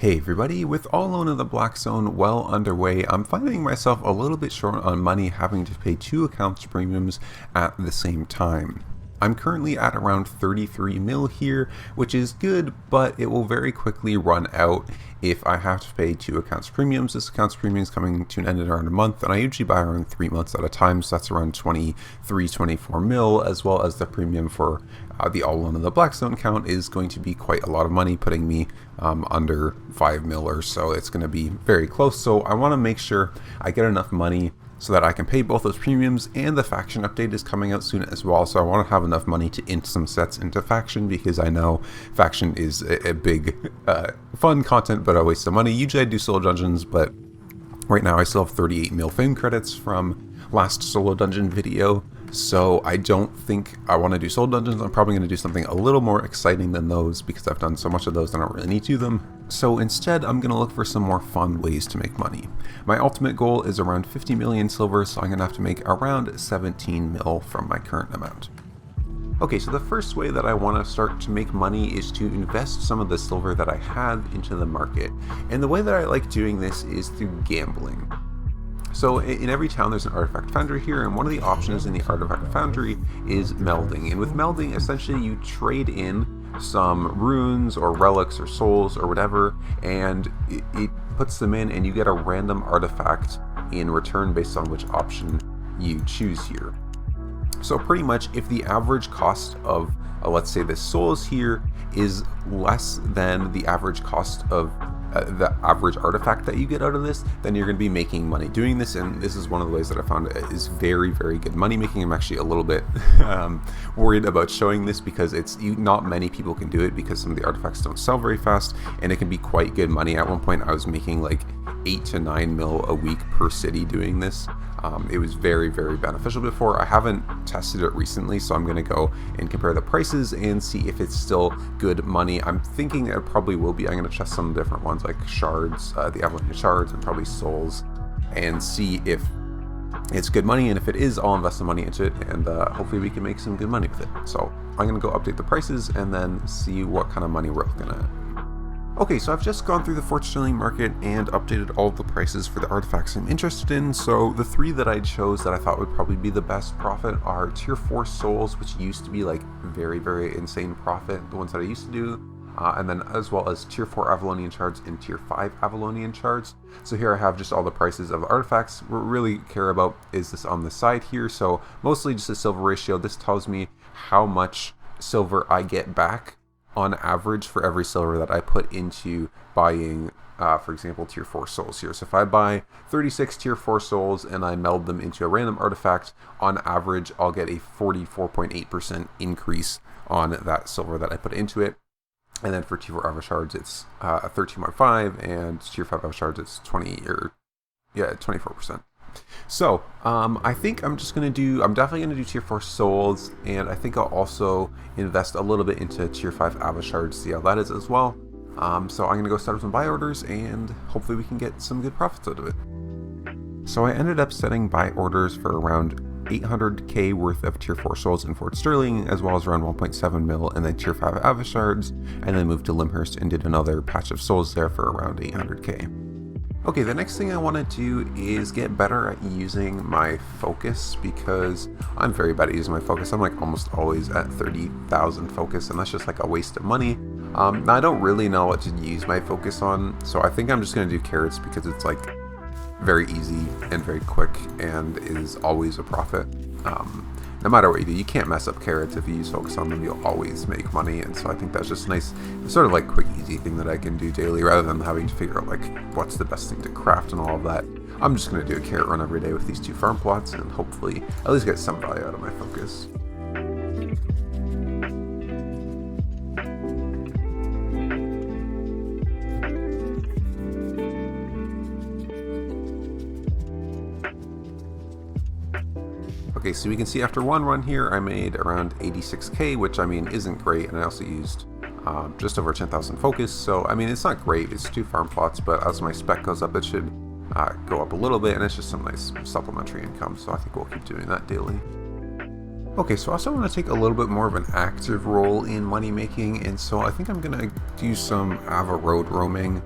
Hey everybody, with All Alone in the Black Zone well underway, I'm finding myself a little bit short on money having to pay two accounts premiums at the same time. I'm currently at around 33 mil here, which is good, but it will very quickly run out if I have to pay two accounts premiums. This accounts premium is coming to an end in around a month, and I usually buy around 3 months at a time, so that's around 23, 24 mil, as well as the premium for the All Alone in the Black Zone account is going to be quite a lot of money, putting me under 5 mil or so. It's going to be very close, so I want to make sure I get enough money so that I can pay both those premiums, and the faction update is coming out soon as well, so I want to have enough money to int some sets into faction, because I know faction is a big fun content but a waste of money. Usually I do solo dungeons, but right now I still have 38 mil fame credits from last solo dungeon video, so I don't think I want to do solo dungeons. I'm probably going to do something a little more exciting than those, because I've done so much of those I don't really need to do them. So instead, I'm going to look for some more fun ways to make money. My ultimate goal is around 50 million silver, so I'm going to have to make around 17 mil from my current amount. Okay, so the first way that I want to start to make money is to invest some of the silver that I have into the market. And the way that I like doing this is through gambling. So in every town there's an artifact foundry here, and one of the options in the artifact foundry is melding. And with melding, essentially you trade in some runes or relics or souls or whatever, and it puts them in, and you get a random artifact in return based on which option you choose here. So pretty much if the average cost of, let's say this souls here, is less than the average cost of the average artifact that you get out of this, then you're going to be making money doing this. And this is one of the ways that I found is very, very good money making. I'm actually a little bit worried about showing this, because not many people can do it, because some of the artifacts don't sell very fast, and it can be quite good money. At one point I was making like 8 to 9 mil a week per city doing this. It was very, very beneficial before. I haven't tested it recently, so I'm going to go and compare the prices and see if it's still good money. I'm thinking it probably will be. I'm going to test some different ones like shards, the Albion shards, and probably souls, and see if it's good money. And if it is, I'll invest some money into it, and hopefully we can make some good money with it. So I'm going to go update the prices and then see what kind of money we're looking at. Okay, so I've just gone through the fortune-telling market and updated all of the prices for the artifacts I'm interested in. So the three that I chose that I thought would probably be the best profit are tier 4 souls, which used to be like very, very insane profit, the ones that I used to do, and then as well as tier 4 Avalonian shards and tier 5 Avalonian shards. So here I have just all the prices of the artifacts. What we really care about is this on the side here, so mostly just the silver ratio. This tells me how much silver I get back on average for every silver that I put into buying, for example, tier 4 souls here. So if I buy 36 tier 4 souls and I meld them into a random artifact, on average I'll get a 44.8% increase on that silver that I put into it. And then for tier 4 Ava shards it's 13.5, and tier 5 Ava shards it's 24%. So I think I'm definitely going to do tier 4 souls, and I think I'll also invest a little bit into tier 5 Ava shards, see how that is as well. So I'm going to go start up some buy orders, and hopefully we can get some good profits out of it. So I ended up setting buy orders for around 800k worth of tier 4 souls in Fort Sterling, as well as around 1.7 mil, and then tier 5 Ava shards, and then moved to Limhurst and did another patch of souls there for around 800k. Okay, the next thing I want to do is get better at using my focus, because I'm very bad at using my focus. I'm like almost always at 30,000 focus, and that's just like a waste of money. Now I don't really know what to use my focus on, so I think I'm just going to do carrots, because it's like very easy and very quick and is always a profit. No matter what you do, you can't mess up carrots. If you use focus on them, you'll always make money, and so I think that's just a nice sort of like quick easy thing that I can do daily, rather than having to figure out like what's the best thing to craft and all of that. I'm just going to do a carrot run every day with these two farm plots, and hopefully at least get some value out of my focus. Okay, so we can see after one run here, I made around 86k, which I mean isn't great, and I also used just over 10,000 focus. So I mean it's not great, it's 2 farm plots, but as my spec goes up, it should go up a little bit, and it's just some nice supplementary income. So I think we'll keep doing that daily. Okay, so I also want to take a little bit more of an active role in money making, and so I think I'm going to do some Ava road roaming.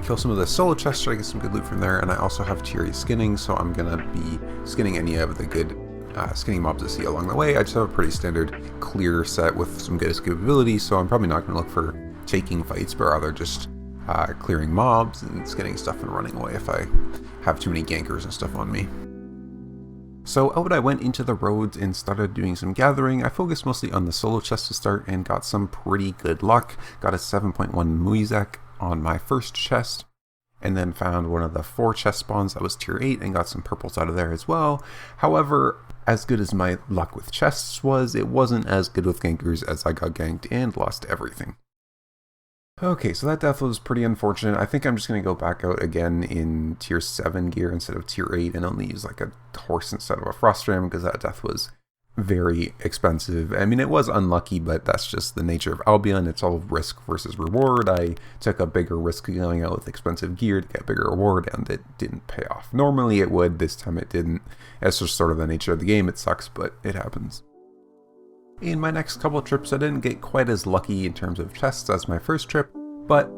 kill some of the solo chests, try to get some good loot from there, and I also have tier 8 skinning, so I'm gonna be skinning any of the good skinning mobs I see along the way. I just have a pretty standard clear set with some good escapability, so I'm probably not gonna look for taking fights, but rather just clearing mobs and skinning stuff and running away if I have too many gankers and stuff on me. So out I went into the roads and started doing some gathering. I focused mostly on the solo chest to start and got some pretty good luck. Got a 7.1 Muizek on my first chest, and then found one of the 4 chest spawns that was tier 8 and got some purples out of there as well. However, as good as my luck with chests was, it wasn't as good with gankers, as I got ganked and lost everything. Okay, so that death was pretty unfortunate. I think I'm just going to go back out again in tier 7 gear instead of tier 8 and only use like a horse instead of a frost ram, because that death was very expensive. I mean, it was unlucky, but that's just the nature of Albion. It's all risk versus reward. I took a bigger risk going out with expensive gear to get a bigger reward, and it didn't pay off. Normally it would, this time it didn't. It's just sort of the nature of the game. It sucks, but it happens. In my next couple of trips, I didn't get quite as lucky in terms of chests as my first trip, but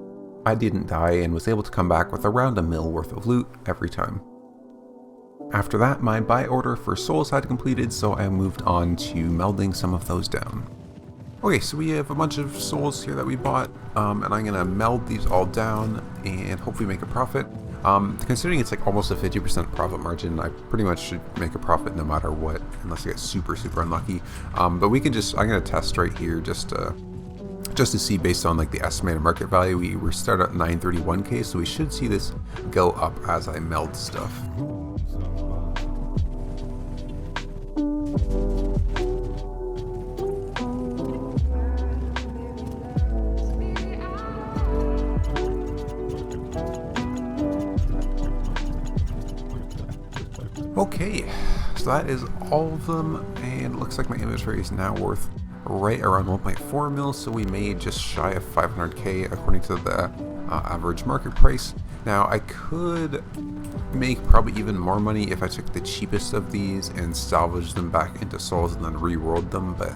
I didn't die and was able to come back with around $1 mil worth of loot every time. After that, my buy order for souls had completed, so I moved on to melding some of those down. Okay, so we have a bunch of souls here that we bought, and I'm going to meld these all down and hopefully make a profit. Considering it's like almost a 50% profit margin, I pretty much should make a profit no matter what, unless I get super unlucky. But we can just, I'm going to test right here just to see based on like the estimated market value. We're started at 931k, so we should see this go up as I meld stuff. Okay, so that is all of them, and it looks like my inventory is now worth right around 1.4 mil, so we made just shy of 500k according to the average market price. Now I could make probably even more money if I took the cheapest of these and salvaged them back into souls and then re-rolled them, but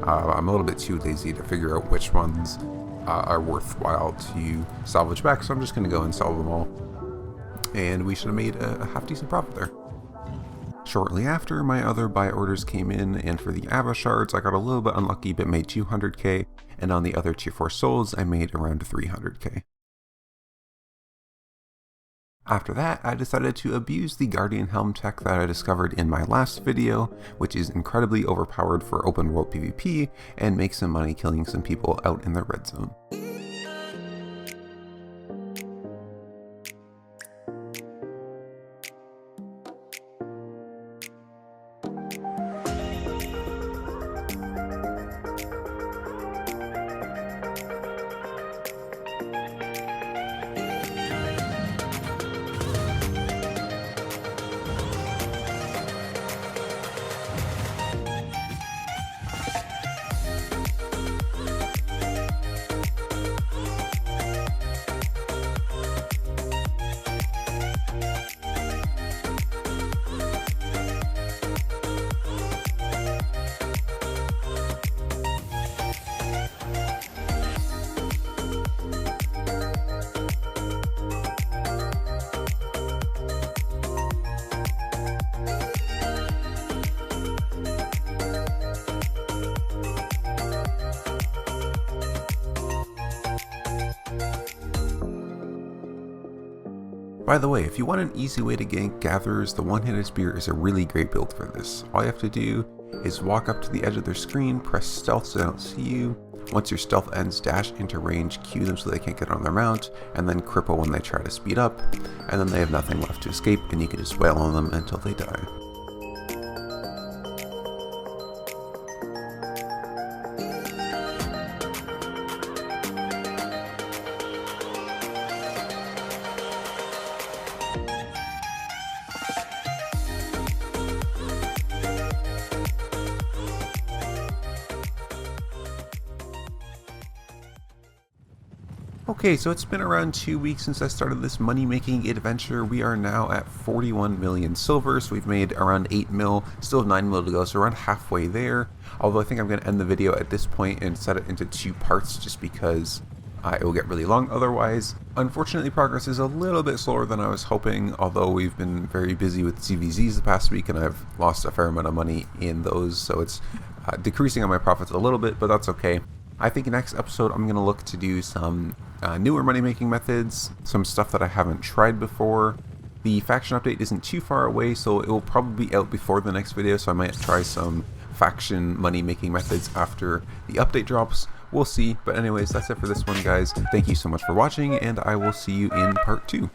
I'm a little bit too lazy to figure out which ones are worthwhile to salvage back, so I'm just going to go and sell them all, and we should have made a half decent profit there. Shortly after, my other buy orders came in, and for the Ava shards, I got a little bit unlucky but made 200k, and on the other tier 4 souls, I made around 300k. After that, I decided to abuse the Guardian Helm tech that I discovered in my last video, which is incredibly overpowered for open world PvP, and make some money killing some people out in the red zone. By the way, if you want an easy way to gank gatherers, the one-handed spear is a really great build for this. All you have to do is walk up to the edge of their screen, press stealth so they don't see you. Once your stealth ends, dash into range, cue them so they can't get on their mount, and then cripple when they try to speed up, and then they have nothing left to escape, and you can just wail on them until they die. Okay, so it's been around 2 weeks since I started this money-making adventure. We are now at 41 million silver, so we've made around 8 mil, still have 9 mil to go, so around halfway there. Although I think I'm going to end the video at this point and set it into 2 parts just because it will get really long otherwise. Unfortunately, progress is a little bit slower than I was hoping, although we've been very busy with CVZs the past week and I've lost a fair amount of money in those, so it's decreasing on my profits a little bit, but that's okay. I think next episode I'm going to look to do some newer money making methods, some stuff that I haven't tried before. The faction update isn't too far away, so it will probably be out before the next video, so I might try some faction money making methods after the update drops. We'll see, but anyways, that's it for this one, guys. Thank you so much for watching, and I will see you in part 2.